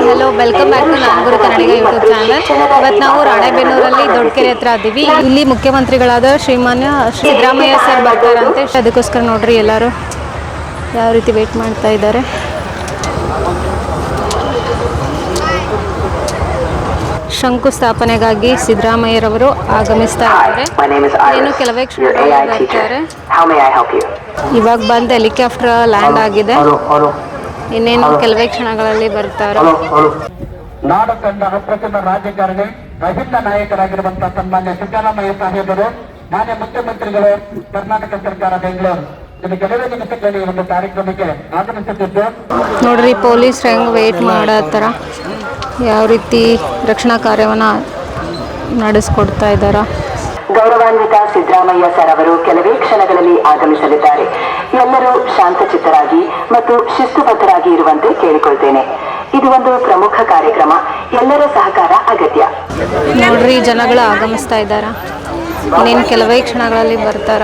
Hello welcome back to ನಾನ್ಗುರು ಕನ್ನಡಿಗ YouTube channel. ಇವತ್ತು ನಾವು ರಾಣೆಬೆನ್ನೂರಲ್ಲಿ ದೊಡ್ಡಕೆರೆ ಹತ್ರ ಇದ್ದೀವಿ. ಇಲ್ಲಿ ಮುಖ್ಯಮಂತ್ರಿಗಳಾದ ಶ್ರೀಮಾನ್ಯ ಸಿದ್ದರಾಮಯ್ಯ ಸರ್ ಬರ್ತಾರಂತೆ. ಅದಕ್ಕೋಸ್ಕರ ನೋಡ್ರಿ ಎಲ್ಲರೂ ಯಾವ ರೀತಿ ವೇಟ್ ಮಾಡ್ತಾ ಇದ್ದಾರೆ. ಶಂಕುಸ್ಥಾಪನೆಗಾಗಿ ಸಿದ್ದರಾಮಯ್ಯರವರು ಆಗಮಿಸ್ತಾ ಇದ್ದಾರೆ. ಏನು ಕೆಲವೇ ಕ್ಷಣಗಳಲ್ಲಿ ಬರ್ತಾರೆ. ಇವಾಗ ಬಂದು ಹೆಲಿಕಾಪ್ಟರ್ ಲ್ಯಾಂಡ್ ಆಗಿದೆ. ಇನ್ನೇನು ಕೆಲವೇ ಕ್ಷಣಗಳಲ್ಲಿ ಬರ್ತಾರೆ. ನಾಡು ಕಂಡ ಅಪ್ರತಿಮ ರಾಜಕಾರಣಿ ಅಹಿಂದ ನಾಯಕರಾಗಿರುವಂತಹ ಸನ್ಮಾನ್ಯ ಸಿದ್ದರಾಮಯ್ಯ ಸಾಹೇಬರು, ಮಾನ್ಯ ಮುಖ್ಯಮಂತ್ರಿಗಳು, ಕರ್ನಾಟಕ ಸರ್ಕಾರ ಬೆಂಗಳೂರು ಇನ್ನು ಕೆಲವೇ ನಿಮಿಷಗಳಲ್ಲಿ ಒಂದು ಕಾರ್ಯಕ್ರಮಕ್ಕೆ ಆಗಮಿಸುತ್ತಿದ್ದು ನೋಡ್ರಿ ಪೊಲೀಸ್ ಹೆಂಗ್ ವೇಟ್ ಮಾಡತ್ತಾರ, ಯಾವ ರೀತಿ ರಕ್ಷಣಾ ಕಾರ್ಯವನ್ನ ನಡೆಸ್ಕೊಡ್ತಾ ಇದ್ದಾರ. ಗೌರವಾನ್ವಿತ ಸಿದ್ದರಾಮಯ್ಯ ಸರ್ ಅವರು ಕೆಲವೇ ಕ್ಷಣಗಳಲ್ಲಿ ಆಗಮಿಸಲಿದ್ದಾರೆ. ಎಲ್ಲರೂ ಶಾಂತಚಿತ್ತರಾಗಿ ಮತ್ತು ಶಿಸ್ತುಬದ್ಧರಾಗಿ ಇರುವಂತೆ ಕೇಳಿಕೊಳ್ತೇನೆ. ಇದು ಒಂದು ಪ್ರಮುಖ ಕಾರ್ಯಕ್ರಮ, ಎಲ್ಲರ ಸಹಕಾರ ಅಗತ್ಯ. ನೋಡ್ರಿ ಜನಗಳು ಆಗಮಿಸ್ತಾ ಇದ್ದಾರ. ಇನ್ನೇನು ಕೆಲವೇ ಕ್ಷಣಗಳಲ್ಲಿ ಬರ್ತಾರ.